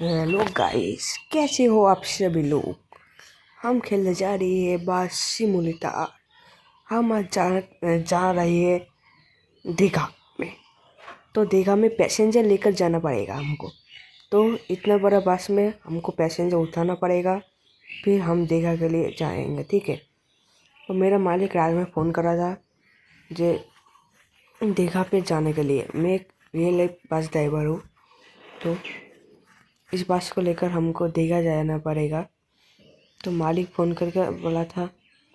Hello guys, कैसे हो आप सभी लोग। हम खेलने जा रही है बस सिमुलेटर। हम आज जा रहे हैं दीघा में। तो दीघा में पैसेंजर लेकर जाना पड़ेगा हमको। तो इतना बड़ा बस में हमको पैसेंजर उठाना पड़ेगा, फिर हम दीघा के लिए जाएंगे, ठीक है। तो मेरा मालिक रात में फ़ोन करा था जे दीघा पे जाने के लिए। मैं एक रियल लाइफ बस ड्राइवर हूँ, तो इस बस को लेकर हमको दीघा जाना पड़ेगा। तो मालिक फ़ोन करके बोला था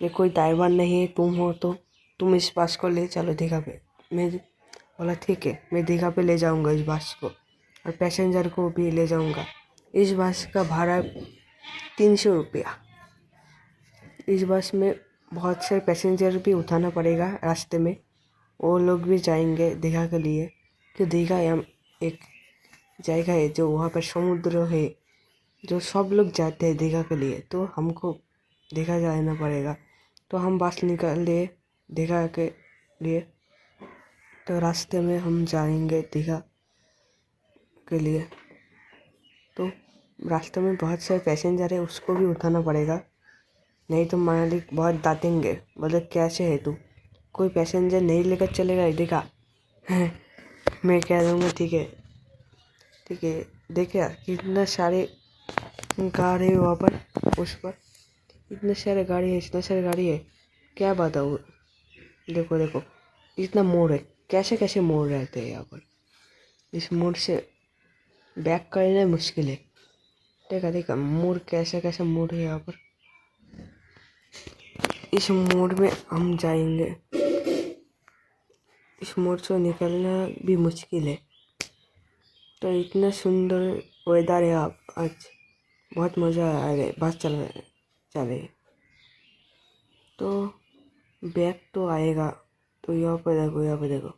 कि कोई ड्राइवर नहीं है, तुम हो तो तुम इस बस को ले चलो दीघा पे। मैं बोला ठीक है, मैं दीघा पे ले जाऊंगा इस बस को, और पैसेंजर को भी ले जाऊंगा। इस बस का भाड़ा 300 रुपया। इस बस में बहुत से पैसेंजर भी उठाना पड़ेगा रास्ते में। वो लोग भी जाएंगे दीघा के लिए, कि दीघा एक जगह है जो वहाँ पर समुद्र है, जो सब लोग जाते हैं दीघा के लिए। तो हमको दीघा जाना पड़ेगा। तो हम बस निकाले दीघा के लिए। तो रास्ते में हम जाएंगे दीघा के लिए। तो रास्ते में बहुत सारे पैसेंजर है, उसको भी उठाना पड़ेगा, नहीं तो मालिक बहुत डांटेंगे, बोले कैसे है तू, कोई पैसेंजर नहीं लेकर चलेगा दीघा। मैं कह दूँगा ठीक है ठीक है। देखिए कितना सारे गाड़ी है वहाँ पर, उस पर इतने सारे गाड़ी है, क्या बताऊँ। देखो देखो, इतना मोड़ है, कैसे कैसे मोड़ रहते हैं यहाँ पर। इस मोड़ से बैक करना मुश्किल है। देखा देखा मोड़, कैसे कैसे मोड़ है यहाँ पर। इस मोड़ में हम जाएंगे, इस मोड़ से निकलना भी मुश्किल है। तो इतना सुंदर वेदर है आज, बहुत मज़ा आ रहा है बस चले। तो बैग तो आएगा। तो यहाँ पर देखो, यहाँ पर देखो,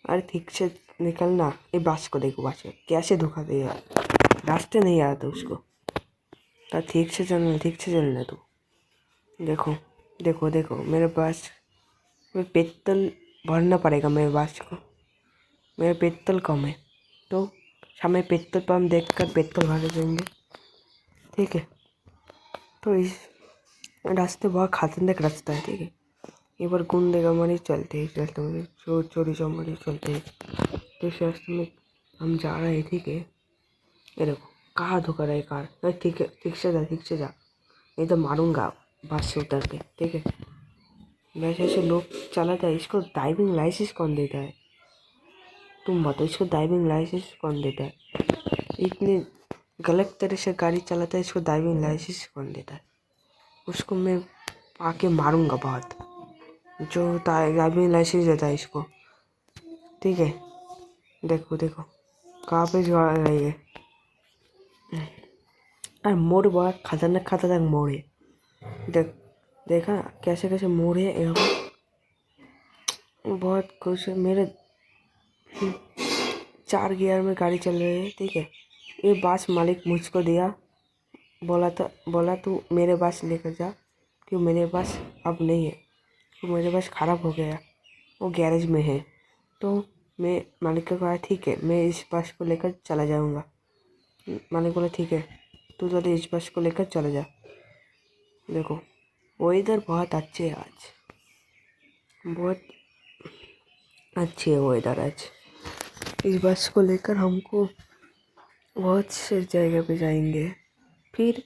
अरे ठीक से निकलना। ये बस को देखो, बस कैसे धोखा दे यार, रास्ते नहीं आता उसको। तो ठीक से चलना तू। देखो देखो देखो, मेरे पास में पेट्रोल भरना पड़ेगा मेरे बस को, मेरा पेट्रोल कम है। तो हमें पेट्रोल पंप देखकर पेट्रोल भर देंगे, ठीक है। तो इस रास्ते बहुत खतरनाक रास्ता है, ठीक है। एक बार गुंडे गमारी चलते हैं, चोरी चमारी चलते हैं। तो इस रास्ते में हम जा रहे हैं, ठीक है। ये देखो कहाँ धोखा रहा है कार। अरे ठीक है, ठीक से जा, नहीं तो मारूंगा बस से उतर के, ठीक है। वैसे ऐसे लोग चलाता है, इसको ड्राइविंग लाइसेंस कौन देता है, तुम बताओ, इसको ड्राइविंग लाइसेंस कौन देता है। इतनी गलत तरह से गाड़ी चलाता है, इसको ड्राइविंग लाइसेंस कौन देता है। उसको मैं आके मारूंगा बहुत, जो ड्राइविंग लाइसेंस देता है इसको, ठीक है। देखो देखो कहाँ पे जा रही है। अरे मोड़ बहुत खतरनाक मोड़ है। देखा कैसे कैसे मोड़ है यहाँ पर। बहुत खुश है मेरे। 4 गियर में गाड़ी चल रही है, ठीक है। ये बस मालिक मुझको दिया, बोला तू मेरे बस लेकर जा, क्यों मेरे पास अब नहीं है, तो मेरे पास ख़राब हो गया, वो गैरेज में है। तो मैं मालिक को कहा ठीक है, मैं इस बस को लेकर चला जाऊँगा। मालिक बोला ठीक है, तू जल्दी इस बस को लेकर चला जा। देखो वेदर बहुत अच्छे है आज, बहुत अच्छी है वेदर आज। इस बस को लेकर हमको बहुत से जगह पे जाएंगे। फिर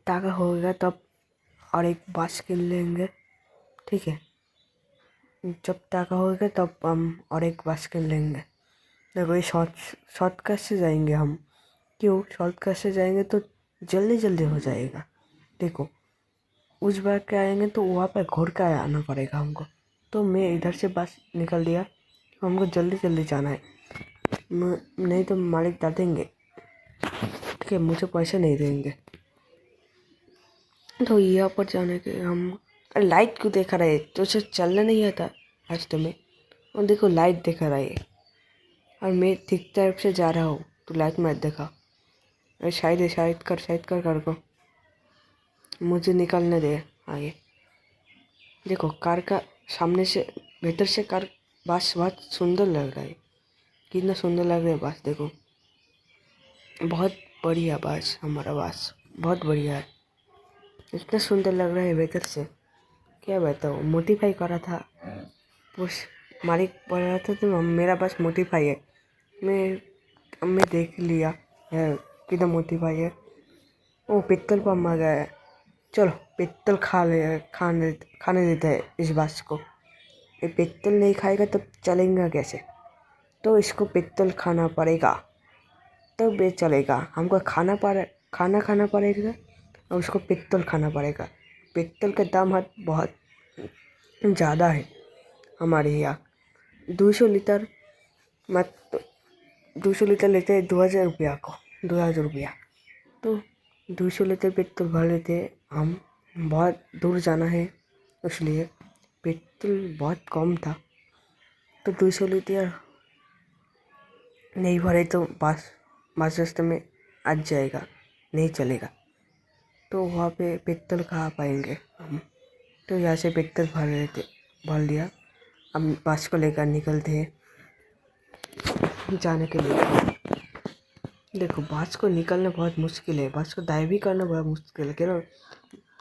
टाका होगा तब और एक बस किन लेंगे, ठीक है। जब टाका होगा तब हम और एक बस किन लेंगे। देखो ये शॉर्टकट से जाएंगे हम, क्यों शॉर्टकट से जाएंगे तो जल्दी हो जाएगा। देखो उस बार के आएंगे तो वहाँ पर घूर कर आना पड़ेगा हमको। तो मैं इधर से बस निकल दिया, हमको जल्दी जाना है, नहीं तो मालिक डांटेंगे, ठीक है, मुझे पैसे नहीं देंगे। तो यहाँ पर जाने के हम लाइट क्यों देखा रहे, तो उसे चलना नहीं आता रास्ते में। और देखो लाइट देखा रहा है, और मैं ठीक तरफ से जा रहा हूँ तो लाइट मत देखा। अरे साइड कर को, मुझे निकलने दे आगे। देखो कार का सामने से भीतर से कार बस बहुत सुंदर लग रहा है, कितना सुंदर लग रहा है बस। देखो बहुत बढ़िया बस, हमारा बस बहुत बढ़िया है। इतना सुंदर लग रहा है वेदर से, क्या बताऊँ। मोटिफाई करा था उस मालिक बोल रहा था तो मेरा बस मोटिफाई है। मैं देख लिया है कितना मोटिफाई है। ओ पित्तल पर मर गया है। चलो पित्तल खाने देते हैं इस बस को। ये पित्तल नहीं खाएगा तो चलेगा कैसे। तो इसको पित्तल खाना पड़ेगा तब ये चलेगा। हमको खाना खाना पड़ेगा और उसको पित्तल खाना पड़ेगा। पित्तल का दाम बहुत ज़्यादा है हमारे यहाँ। 200 लीटर मत 200 लीटर लेते हैं 2000 रुपया को, 2000 रुपया। तो 200 लीटर पेट्रोल भर लेते हैं हम। बहुत दूर जाना है इसलिए पेट्रोल बहुत कम था। तो 200 लीटर नहीं भरे तो बस रास्ते में आ जाएगा, नहीं चलेगा। तो वहाँ पे पेट्रोल कहाँ पाएंगे हम। तो यहाँ से पेट्रोल भर लिया। अब बस को लेकर निकलते हैं जाने के लिए। देखो बस को निकलना बहुत मुश्किल है, बस को ड्राइव करना बहुत मुश्किल है। क्यों,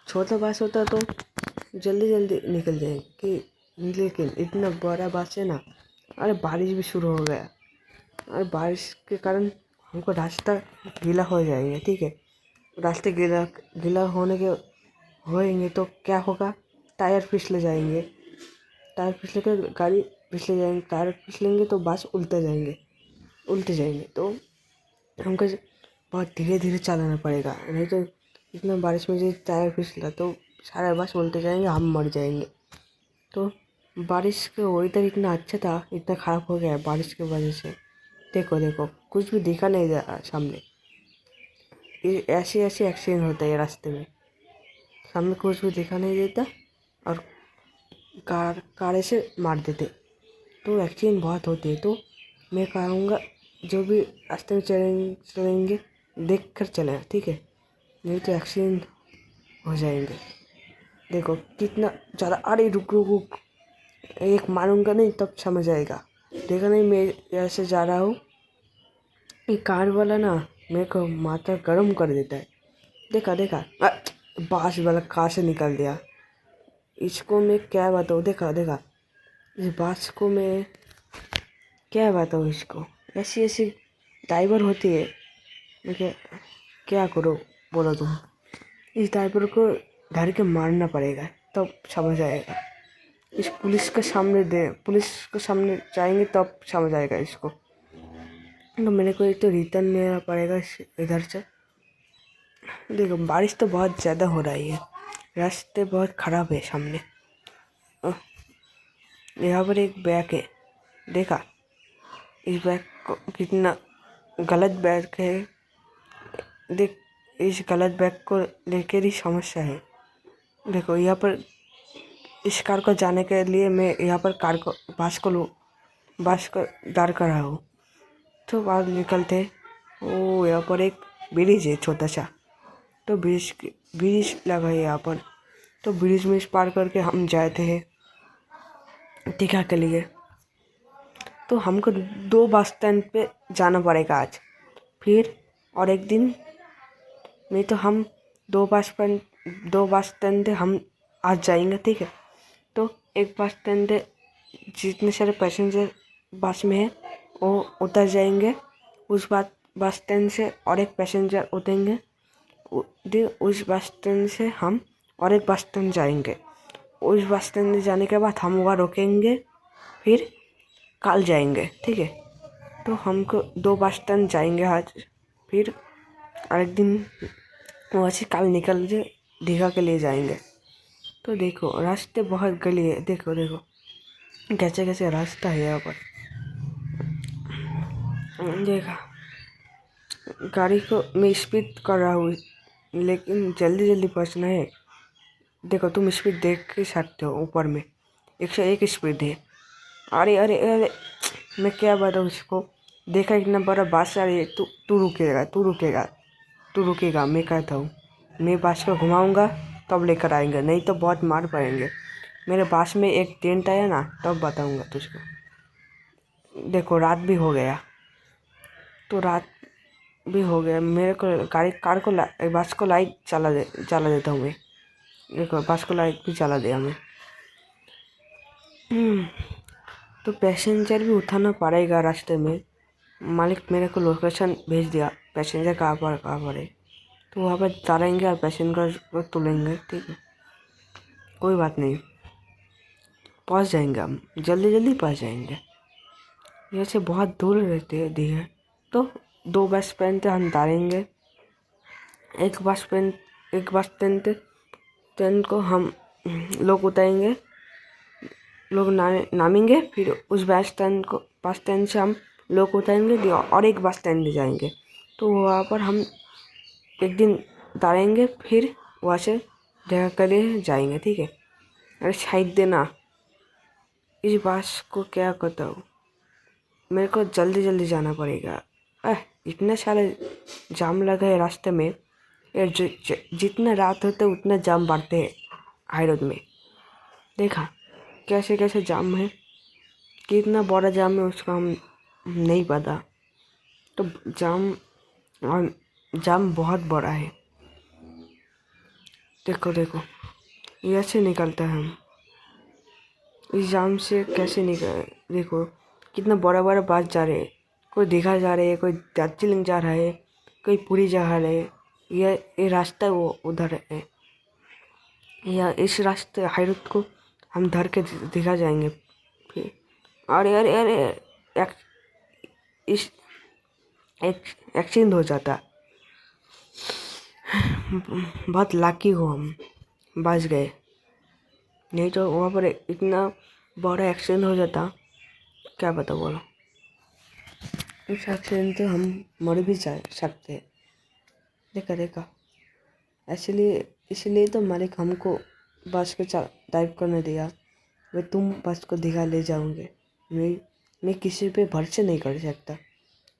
छोटा बस होता तो जल्दी जल्दी निकल जाएंगे लेकिन इतना बड़ा बस है ना। अरे बारिश भी शुरू हो गया और बारिश के कारण हमको रास्ता गीला हो जाएंगे। ठीक है, रास्ते गीला होएंगे तो क्या होगा, टायर फिसले जाएंगे। टायर फिसले कर गाड़ी फिसले जाएंगे, टायर फिसलेंगे तो बस उल्टे जाएंगे। तो हमको बहुत धीरे धीरे चलाना पड़ेगा, नहीं तो इतना बारिश में जो टायर फिसला तो सारा बस उल्टे जाएंगे, हम मर जाएंगे। तो बारिश का वेदर इतना अच्छा था, इतना ख़राब हो गया बारिश की वजह से। देखो कुछ भी दिखा नहीं दे रहा सामने। ये ऐसे एक्सीडेंट होता है रास्ते में, सामने कुछ भी दिखा नहीं देता और कार से मार देते। तो एक्सीडेंट बहुत होते हैं। तो मैं कहूँगा जो भी रास्ते में चलेंगे देख कर चलें, ठीक है, नहीं तो एक्सीडेंट हो जाएंगे। देखो कितना ज़्यादा, अरे रुक, एक मारूंगा नहीं तब समझ आएगा। देखा नहीं मैं ऐसे जा रहा हूँ, ये कार वाला ना मेरे को माथा गर्म कर देता है। देखा बास वाला कार से निकल दिया। इसको मैं क्या बताऊँ, देखा इस बास को मैं क्या बताऊँ इसको। ऐसी ड्राइवर होती है, मैं क्या करो बोलो तुम। इस ड्राइवर को धर के मारना पड़ेगा तब समझ आएगा। इस पुलिस के सामने जाएंगे तब समझ आएगा इसको। तो मेरे को एक तो रिटर्न लेना पड़ेगा इधर से। देखो बारिश तो बहुत ज़्यादा हो रही है, रास्ते बहुत ख़राब है सामने। यहाँ पर एक बैग है, देखा इस बैग को कितना गलत बैग है। देख इस गलत बैग को लेकर ही समस्या है। देखो यहाँ पर इस कार को जाने के लिए मैं यहाँ पर बस को दार कर रहा हूँ। तो बाद निकलते ओ यहाँ पर एक ब्रिज है छोटा सा। तो ब्रिज लगा है यहाँ पर। तो ब्रिज में पार करके हम जाते हैं दीघा के लिए। तो हमको 2 बस स्टैंड पे जाना पड़ेगा आज, फिर और एक दिन नहीं तो हम 2 बस स्टैंड हम आज जाएंगे, ठीक है। तो एक बस स्टैंड जितने सारे पैसेंजर बस में है वो उतर जाएंगे। उस बस स्टैंड से और एक पैसेंजर उतरेंगे। उस बस स्टैंड से हम और एक बस स्टैंड जाएंगे। उस बस स्टैंड जाने के बाद हम वहाँ रुकेंगे, फिर कल जाएंगे, ठीक है। तो हमको 2 बस स्टैंड जाएंगे आज, फिर और एक दिन वहाँ से कल निकल के दीघा के लिए जाएंगे। तो देखो रास्ते बहुत गली है, देखो कैसे रास्ता है यहाँ पर। देखा गाड़ी को मैं स्पीड कर रहा हूँ लेकिन जल्दी पहुँचना है। देखो तुम स्पीड देख के सकते हो, ऊपर में 101 स्पीड है। अरे मैं क्या बताऊँ इसको। देखा इतना बड़ा बस आ रही है, तू रुकेगा मैं कहता हूँ। मैं बस को घुमाऊँगा तब लेकर आएंगे, नहीं तो बहुत मार पड़ेंगे। मेरे पास में एक टेंट आया ना तब बताऊँगा तुझको। देखो रात भी हो गया, तो रात भी हो गया। मेरे को बस को लाइट चला देता हूँ मैं। देखो बस को लाइट भी चला दिया मैं। तो पैसेंजर भी उठाना पड़ेगा रास्ते में। मालिक मेरे को लोकेशन भेज दिया पैसेंजर कहाँ पर है, तो वहाँ पर उतारेंगे और पैसेंजर को तुलेंगे। ठीक है, कोई बात नहीं, पहुँच जाएंगे हम, जल्दी पहुँच जाएंगे। यहाँ से बहुत दूर रहते हैं दी है, तो 2 बस स्टैंड पे हम उतारेंगे। एक बस स्टैंड को हम लोग उतारेंगे, लोग नामेंगे, फिर उस बस स्टैंड से हम लोग उतारेंगे और एक बस स्टैंड ले जाएंगे। तो वहाँ पर हम एक दिन उतारेंगे, फिर वहाँ से जगह के लिए जाएंगे। ठीक है, अरे शायद देना इस बस को क्या करता हूँ, मेरे को जल्दी जाना पड़ेगा। इतने सारे जाम लगे हैं रास्ते में। जितना रात होते उतना जाम बढ़ते हैं हाई रोड में। देखा कैसे जाम है, कितना बड़ा जाम है उसका हम नहीं पता। तो जाम बहुत बड़ा है। देखो यहाँ से निकलता है हम, इस जाम से कैसे निकल। देखो कितना बड़ा बस जा रहे हैं, कोई दीघा जा रहे है, कोई दार्जिलिंग जा रहा है, कोई पुरी जा रहा है। ये रास्ता वो उधर है, या इस रास्ते हाई रोड को हम धर के दीघा जाएंगे। फिर अरे इस एक्सीडेंट हो जाता। बहुत लाकी हो हम, बच गए, नहीं तो वहाँ पर इतना बड़ा एक्सीडेंट हो जाता, क्या पता बोलो। इस एक्सीडेंट तो हम मर भी जा सकते हैं। देखा इसलिए तो मालिक हमको बस को ड्राइव करने दिया। वे तुम बस को दिखा ले जाओगे, मैं किसी पे भरोसा नहीं कर सकता।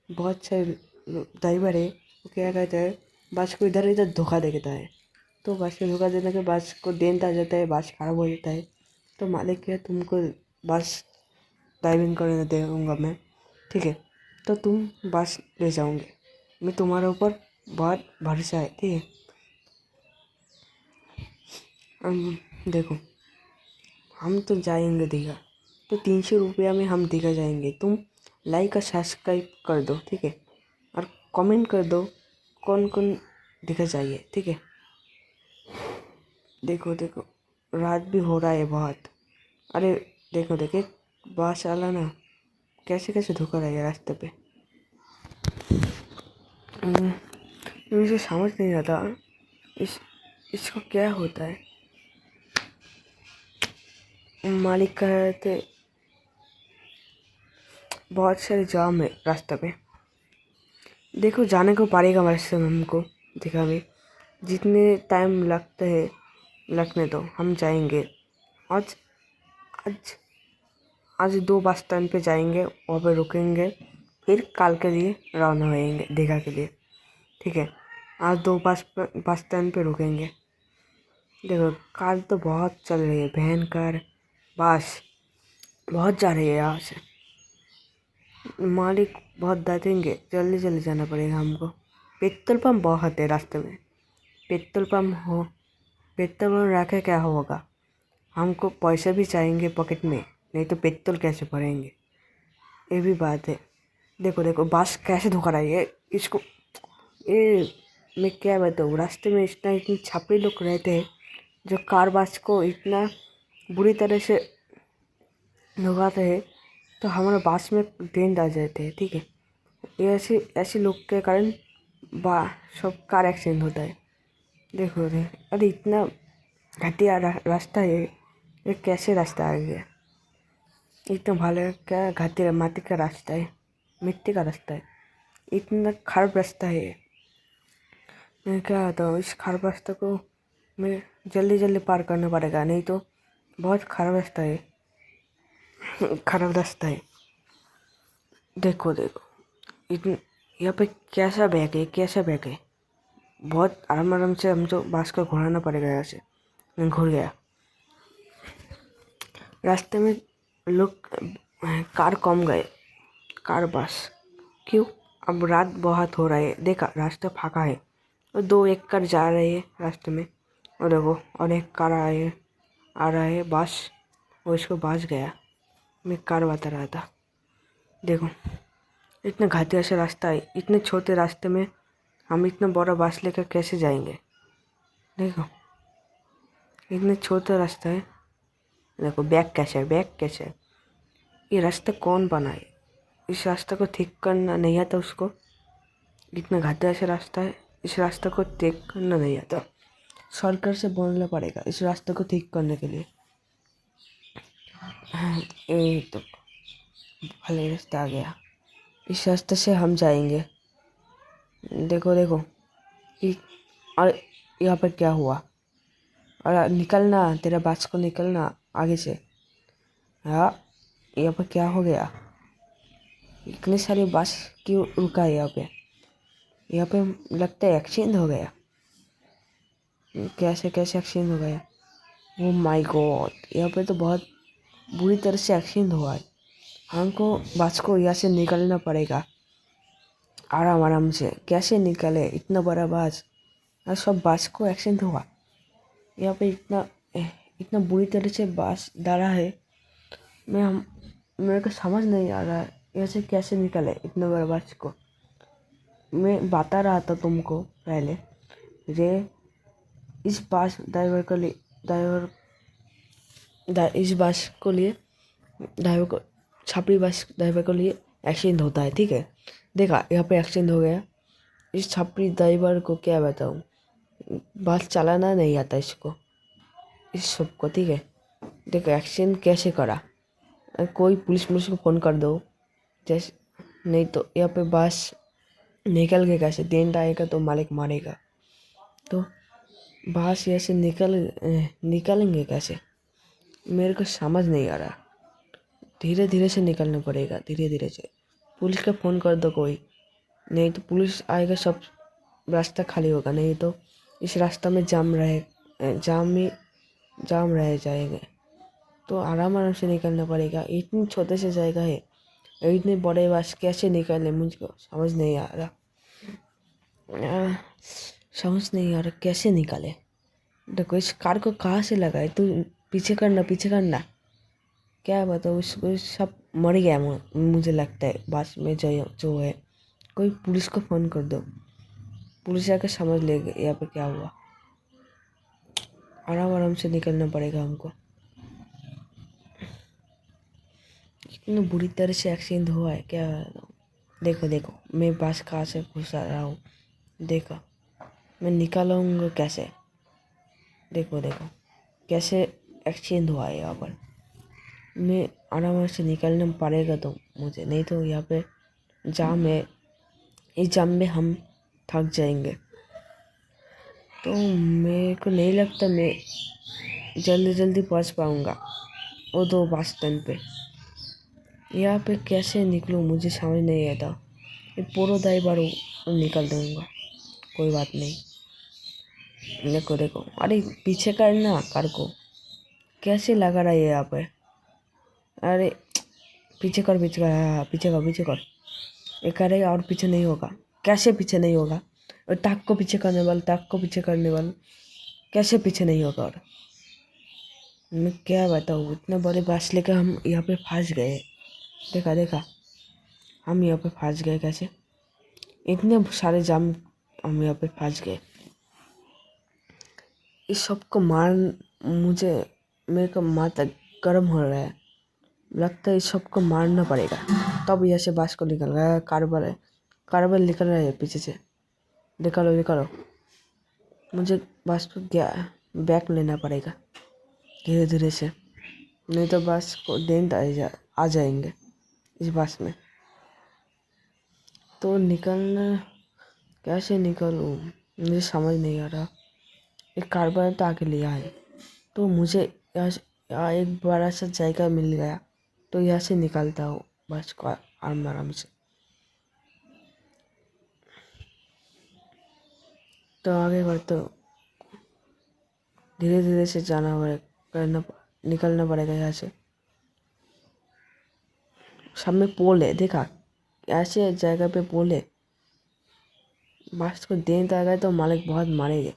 बहुत सारे ड्राइवर है, वो क्या कहते हैं, बस को इधर धोखा देता है। तो बस को धोखा देने के बस को डेंट आ जाता है, बस खराब हो जाता है। तो मालिक क्या तुमको बस ड्राइविंग करने दूँगा मैं। ठीक है, तो तुम बस ले जाओगे, मैं तुम्हारे ऊपर बहुत भरोसा है। ठीक है, देखो हम तो जाएंगे दीघा, तो 300 रुपया में हम दीघा जाएंगे। तुम लाइक और सब्सक्राइब कर दो। ठीक है, और कमेंट कर दो कौन दीघा चाहिए। ठीक है, देखो रात भी हो रहा है बहुत। अरे देखो बस वाला ना कैसे धोखा रहा है रास्ते पे। मुझे समझ नहीं आता इसको क्या होता है। मालिक कह रहे थे बहुत सारे जाम है रास्ते पे। देखो जाने को पड़ेगा रास्ते में हमको, दिखा भी जितने टाइम लगते हैं लगने दो, हम जाएंगे। आज आज आज 2 बस स्टैंड पे जाएंगे, वहाँ पे रुकेंगे, फिर कल के लिए रवाना होएंगे दीघा के लिए। ठीक है, आज 2 बस स्टैंड पे रुकेंगे। देखो कार तो बहुत चल रही है, भयंकर बस बहुत जा रही है यहाँ से। मालिक बहुत डांटेंगे, जल्दी जाना पड़ेगा हमको। पेट्रोल पंप बहुत है रास्ते में, पेट्रोल पंप रखे क्या होगा, हमको पैसे भी चाहिए पॉकेट में, नहीं तो पेट्रोल कैसे भरेंगे, ये भी बात है। देखो बस कैसे धोखा रही है इसको। ये मैं क्या बताऊँ, रास्ते में इतने छापे लोग रहते हैं जो कार बस को इतना बुरी तरह से धोखाते हैं, तो हमारे बस में डेंट आ जाते हैं। ठीक है, ये ऐसे लोग के कारण सब कार एक्सीडेंट होता है। देखो अरे इतना घटिया रास्ता है, ये कैसे रास्ता आ गया, इतना भालो क्या घटिया माटी का रास्ता है, मिट्टी का रास्ता है, इतना खराब रास्ता है। मैं क्या बताऊँ, इस खराब रास्ते को मैं जल्दी पार करना पड़ेगा, नहीं तो बहुत खराब रास्ता है, खराब रास्ता है। देखो इतने यहाँ पे कैसा बैग है, बहुत आराम से हमको बस को घुराना पड़ेगा। यहाँ से मैं घुर गया। रास्ते में लोग कार कम गए, कार बस क्यों, अब रात बहुत हो रहा है, देखा रास्ता फाका है और दो एक कार जा रही है रास्ते में, और देखो और एक कार आ रहा है बस, वो इसको बच गया। मैं कार बता रहा था। देखो इतना घाटिया सा रास्ता है, इतने छोटे रास्ते में हम इतना बड़ा बस लेकर कैसे जाएंगे। देखो इतने छोटा रास्ता है, देखो बैग कैसे है। ये रास्ता कौन बनाए, इस रास्ते को ठीक करना नहीं आता उसको। इतना घाटा ऐसा रास्ता है, इस रास्ते को ठीक करना नहीं आता। सरकार से बोलना पड़ेगा इस रास्ते को ठीक करने के लिए। ये तो भले रास्ता आ गया, इस रास्ते से हम जाएंगे। देखो देखो और यहाँ पर क्या हुआ, और निकलना तेरा बस को, निकलना आगे से। हाँ यहाँ पर क्या हो गया, इतने सारे बस क्यों रुका है यहाँ पे। यहाँ पे लगता है एक्सीडेंट हो गया। कैसे एक्सीडेंट हो गया, ओ माय गॉड, यहाँ पे तो बहुत बुरी तरह से एक्सीडेंट हुआ है। हमको बस को यहाँ से निकलना पड़ेगा आराम आराम से। कैसे निकले इतना बड़ा बस, और सब बस को एक्सीडेंट हुआ। यहाँ पे इतना बुरी तरह से बस डाला है। मेरे को समझ नहीं आ रहा है यहाँ से कैसे निकले इतना बड़ा बस को। मैं बता रहा था तुमको पहले, रे इस बस ड्राइवर को लिए ड्राइवर को छपरी बस ड्राइवर को लिए एक्सीडेंट होता है, ठीक है। देखा यहाँ पे एक्सीडेंट हो गया। इस छपरी ड्राइवर को क्या बताऊँ, बस चलाना नहीं आता इसको, इस सबको, ठीक है। देखो एक्सीडेंट कैसे करा, कोई पुलिस को फ़ोन कर दो जैसे, नहीं तो यहाँ पे बस निकल के कैसे, डेंट आएगा तो मालिक मारेगा। तो बस यहाँ से निकलेंगे कैसे, मेरे को समझ नहीं आ रहा। धीरे धीरे से निकलना पड़ेगा, धीरे धीरे से। पुलिस का फ़ोन कर दो कोई, नहीं तो पुलिस आएगा सब रास्ता खाली होगा, नहीं तो इस रास्ता में जाम रह जाएंगे। तो आराम से निकलना पड़ेगा। इतनी छोटे से जगह है, इतने बड़े बस कैसे निकले, मुझको समझ नहीं आ रहा। कैसे निकाले। देखो इस कार को कहाँ से लगाए, तू पीछे करना। क्या बताओ, उसको सब मर गया मुझे लगता है बस में जो है। कोई पुलिस को फ़ोन कर दो, पुलिस आकर समझ लेगा यहाँ पे क्या हुआ। आराम से निकलना पड़ेगा हमको। इतनी बुरी तरह से एक्सीडेंट हुआ है क्या। देखो मैं बस कहाँ से घुसा रहा हूँ, देखो मैं निकालूंगा कैसे। देखो कैसे एक्सीडेंट हुआ है यहाँ पर। मैं आराम से निकलना पड़ेगा तो मुझे, नहीं तो यहाँ पे जाम है, इस जाम में हम थक जाएंगे। तो मेरे को नहीं लगता मैं जल्दी पहुँच पाऊँगा वो दो बस स्टैंड पे। यहाँ पे कैसे निकलूँ मुझे समझ नहीं आता। ये पूरा दाई बार निकल दूँगा, कोई बात नहीं। देखो अरे पीछे करना कार को, कैसे लगा रहा है यहाँ पे। अरे पीछे कर हाँ, पीछे कर। ये करेगा और पीछे नहीं होगा, कैसे पीछे नहीं होगा। और टाक को पीछे करने वाला कैसे पीछे नहीं होगा। और मैं क्या बताऊँ, इतना बड़े बस लेकर हम यहाँ पे फंस गए। देखा हम यहाँ पे फंस गए कैसे, इतने सारे जाम हम यहाँ पे फंस गए। इस सब को मेरे को माथा गर्म हो रहा है। लगता है इस सबको मारना पड़ेगा, तब यहाँ से बस को निकल रहा है। कारबल निकल रहा है पीछे से। निकालो मुझे बस को बैक लेना पड़ेगा धीरे धीरे से, नहीं तो बस को डेंट आ जाएंगे इस बस में। तो निकलना कैसे निकलूँ मुझे समझ नहीं आ रहा। एक कारबल तो आके लिया है, तो मुझे यहाँ एक बड़ा सा जगह मिल गया, तो यहाँ से निकलता हूँ बस को आराम से। तो आगे बढ़ते धीरे धीरे से निकलना पड़ेगा यहाँ से। सामने पोल है, देखा ऐसे जगह पे पोल है, बस को देर आ गए तो मालिक बहुत मारेंगे।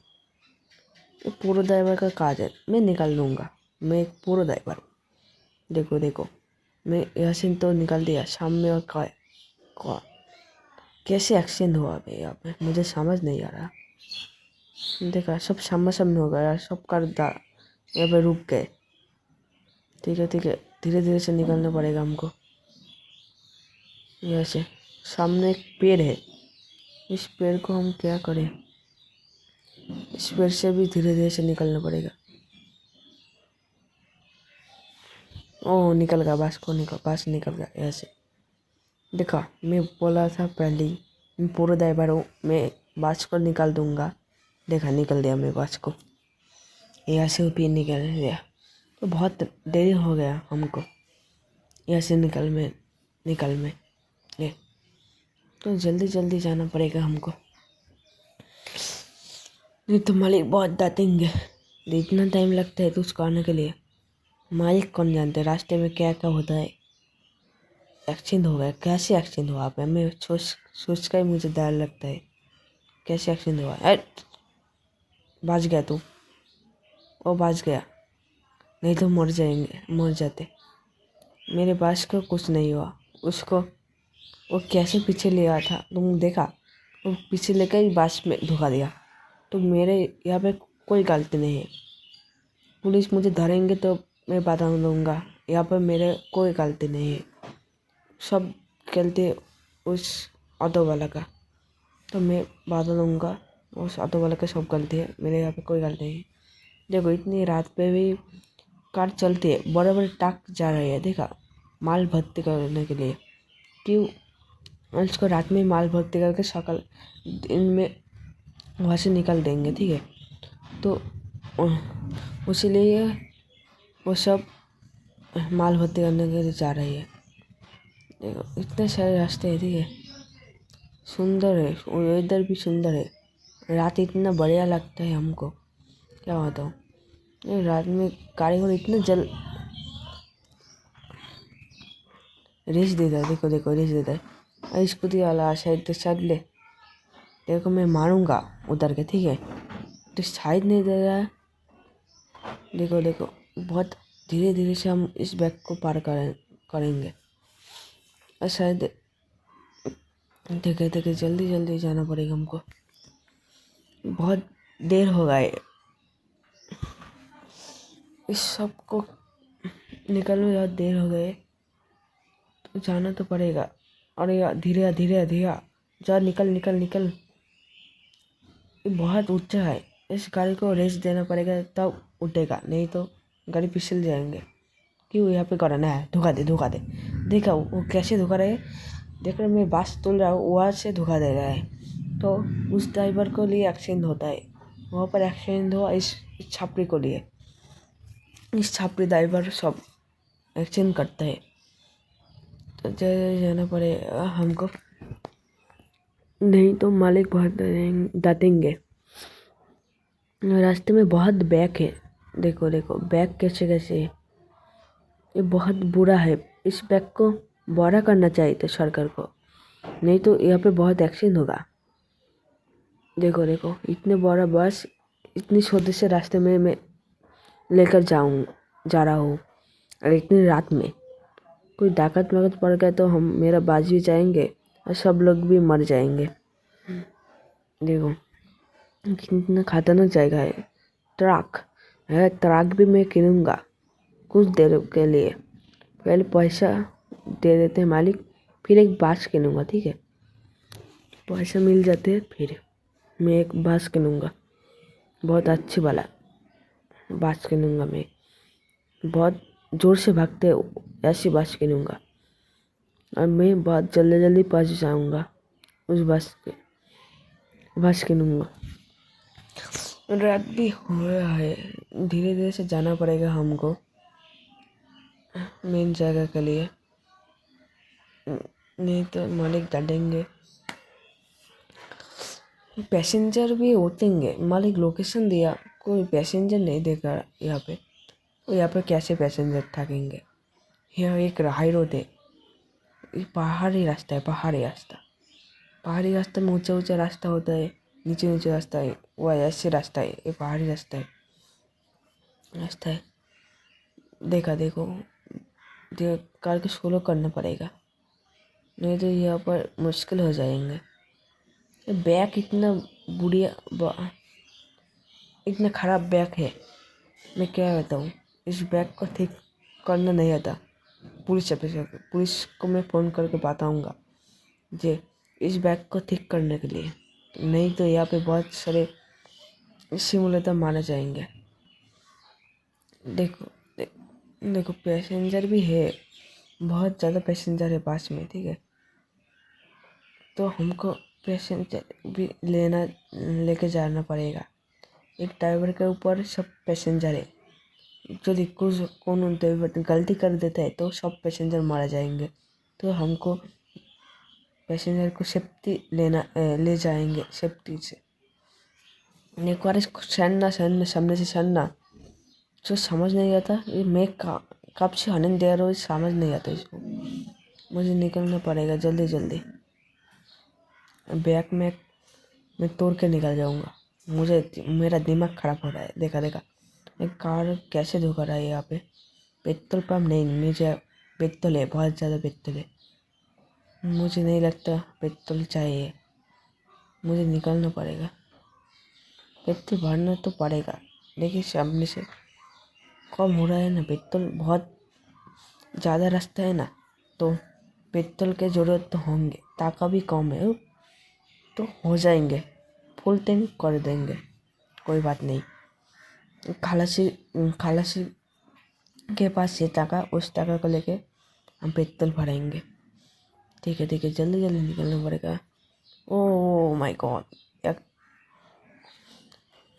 ये पूरा ड्राइवर का काज है, मैं निकाल दूंगा। मैं एक पूरा ड्राइवर हूँ। देखो देखो, मैं यहाँ से तो निकाल दिया। सामने और कौन कैसे एक्सीडेंट हुआ भाई यहाँ पे, मुझे समझ नहीं आ रहा। देखा सब सामने हो गया, सब कार यहाँ पे रुक गए। ठीक है धीरे धीरे से निकलना पड़ेगा हमको। यहाँ से सामने एक पेड़ है, इस पेड़ को हम क्या करें। इस पेड़ से भी धीरे धीरे से निकलना पड़ेगा। ओह निकल गया, बस निकल गया यहाँ से। देखा मैं बोला था पहले ही, मैं पूरा ड्राइवर हूँ, मैं बस को निकाल दूंगा। देखा निकल दिया मैं बस को, यहाँ से भी निकल गया। तो बहुत देरी हो गया हमको यहाँ से निकल में ये, तो जल्दी जल्दी जाना पड़ेगा हमको, नहीं तो मालिक बहुत डांटेंगे। इतना टाइम लगता है तो उसको आने के लिए। मालिक कौन जानते हैं रास्ते में क्या क्या होता है। एक्सीडेंट हो गया, कैसे एक्सीडेंट हुआ पे, मैं सोच कर ही मुझे डर लगता है। कैसे एक्सीडेंट हुआ है। बच गया तू, वो बच गया, नहीं तो मर जाते। मेरे पास को कुछ नहीं हुआ। उसको वो कैसे पीछे ले आया था तुम देखा, वो पीछे लेकर ही बस में धोखा दिया। तो मेरे यहाँ पे कोई गलती नहीं है। पुलिस मुझे धरेंगे तो मैं बता दूंगा, यहाँ पर मेरे कोई गलती नहीं है। सब गलती उस ऑटो वाला का, तो मैं बता दूंगा उस ऑटो वाला का सब गलती है, मेरे यहाँ पे कोई गलती नहीं है। देखो इतनी रात पे भी कार चलती है, बड़े बड़े ट्रक जा रहे हैं। देखा माल भर्ती करने के लिए, क्यों उसको रात में माल भर्ती करके सकाल दिन में वहाँ से निकल देंगे। ठीक है, तो उसीलिए वो सब माल भर्ती करने के लिए जा रही है। देखो इतने सारे रास्ते हैं। ठीक है, सुंदर है, वेदर भी सुंदर है। रात इतना बढ़िया लगता है हमको, क्या बताऊँ। रात में गाड़ी को इतना रेस देता है। देखो रेस देता है। स्कूटी वाला साइड तो चल ले, देखो मैं मारूंगा उधर के। ठीक है, तो साइड नहीं दे रहा है। देखो बहुत धीरे धीरे से हम इस बैग को पार करेंगे। और शायद देखे जल्दी जल्दी जाना पड़ेगा हमको, बहुत देर हो गए इस सब को निकलने में, बहुत देर हो गए तो जाना तो पड़ेगा। और ये धीरे धीरे धीरे जा, निकल। ये बहुत ऊंचा है, इस गाड़ी को रेस देना पड़ेगा तब उठेगा, नहीं तो गाड़ी फिसल जाएंगे। क्यों यहाँ पे कराना है, धोखा दे। देखा वो कैसे धोखा रहे, देख रहे मैं बास तोल रहा हूँ, वहाँ से धोखा दे रहा है। तो उस ड्राइवर को लिए एक्सीडेंट होता है, वहाँ पर एक्सीडेंट हुआ इस छापरी को लिए। इस छापरी ड्राइवर सब एक्सीडेंट करता है, तो जाना पड़ेगा हमको, नहीं तो मालिक बहुत डांटेंगे। रास्ते में बहुत बैग है। देखो बैग कैसे है, ये बहुत बुरा है। इस बैग को बड़ा करना चाहिए था सरकार को, नहीं तो यहाँ पे बहुत एक्सीडेंट होगा। देखो इतने बड़ा बस इतनी छोटे से रास्ते में मैं लेकर जा रहा हूँ, और इतनी रात में कोई डाकत पड़ गया तो हम मेरा बाज भी जाएंगे और सब लोग भी मर जाएंगे। देखो कितना खतरनाक जगह है। ट्रक भी मैं किनूँगा कुछ देर के लिए, पहले पैसा दे देते हैं मालिक, फिर एक बास किनूँगा। ठीक है, पैसा मिल जाते हैं फिर मैं एक बास किनूँगा, बहुत अच्छी वाला बास किनूँगा। मैं बहुत ज़ोर से भागते ऐसी बास किनूँगा, और मैं बहुत जल्दी पहुँच जाऊँगा उस बस किनूँगा। रात भी हो रहा है, धीरे धीरे से जाना पड़ेगा हमको मेन जगह के लिए, नहीं तो मालिक डांटेंगे। पैसेंजर भी उठेंगे, मालिक लोकेशन दिया, कोई पैसेंजर नहीं देखा यहाँ पे, तो यहाँ पे कैसे पैसेंजर थकेंगे। यहाँ एक हाई रोड है, पहाड़ी रास्ता है, पहाड़ी रास्ता। पहाड़ी रास्ते में ऊंचा ऊंचा रास्ता होता है, नीचे नीचे रास्ता है, वो ऐसे रास्ता है, ये पहाड़ी रास्ता है। देखा देखो, कार को स्लो करना पड़ेगा, नहीं तो यहाँ पर मुश्किल हो जाएंगे। ये बैग इतना इतना ख़राब बैग है, मैं क्या बताऊँ। इस बैग को ठीक करना नहीं आता। पुलिस को मैं फ़ोन करके बताऊँगा जे इस बैग को ठीक करने के लिए, नहीं तो यहाँ पे बहुत सारे सिमुलेटर मारे जाएंगे। देखो पैसेंजर भी है, बहुत ज़्यादा पैसेंजर है बस में, ठीक है। तो हमको पैसेंजर भी लेके जाना पड़ेगा। एक ड्राइवर के ऊपर सब पैसेंजर है। यदि कौन ड्राइवर गलती कर देता है तो सब पैसेंजर मारा जाएंगे। तो हमको पैसेंजर को ले जाएंगे सेफ्टी से। एक बार इसको सामने से सड़ना जो समझ नहीं आता, ये मैं कब से हॉर्न दे रहा हूँ, समझ नहीं आता इसको। मुझे निकलना पड़ेगा जल्दी। बैग में मैं तोड़ के निकल जाऊँगा। मेरा दिमाग ख़राब हो रहा है। देखा एक कार कैसे धोखा रहा है यहाँ पे। पेट्रोल पंप नहीं, मुझे पेट्रोल है, बहुत ज़्यादा पेट्रोल है। मुझे नहीं लगता पेट्रोल चाहिए, मुझे निकलना पड़ेगा। पेट्रोल भरना तो पड़ेगा, लेकिन सामने से कम हो रहा है ना पेट्रोल, बहुत ज़्यादा रास्ता है ना, तो पेट्रोल के ज़रूरत तो होंगे। ताका भी कम है तो हो जाएंगे, फुल टैंक कर देंगे, कोई बात नहीं। खालासी के पास ये टाका, उस टाका को लेके हम पेट्रोल भरेंगे। ठीक है जल्दी निकलना पड़ेगा। ओह माय गॉड,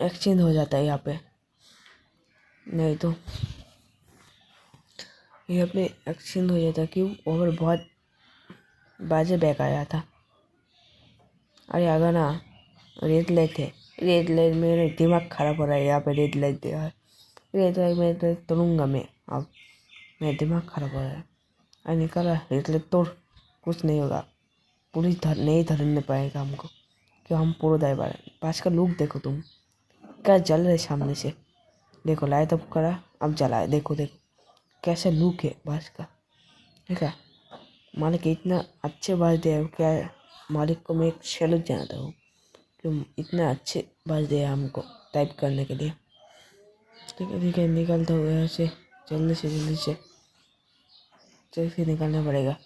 एक्सचेंज हो जाता है यहाँ पे, नहीं तो यहाँ पे एक्सचेंज हो जाता। क्यों? और बहुत बाजे बैक आया था। अरे अगर ना रेड लाइट मेरे दिमाग ख़राब हो रहा है। यहाँ पे रेड लाइट दिया है, रेड लाइट में तोड़ूंगा मैं। अब मेरा दिमाग ख़राब हो रहा है। अरे निकल रहा, रेड लाइट तोड़, कुछ नहीं होगा। पुलिस नहीं धरने पाएगा हमको, क्यों? हम पूरा ड्राइवर है। पास का लुक देखो तुम, क्या जल रहा है सामने से। देखो लाइट अप करा, अब जला है। देखो कैसे लुक है बस का, ठीक है। मालिक इतना अच्छे बस दे, क्या मालिक को मैं एक सैल्यूट जानता हूँ, क्यों इतना अच्छे बस दे हमको टाइप करने के लिए। ठीक है निकलता हूँ यहाँ से, जल्दी से निकलना पड़ेगा।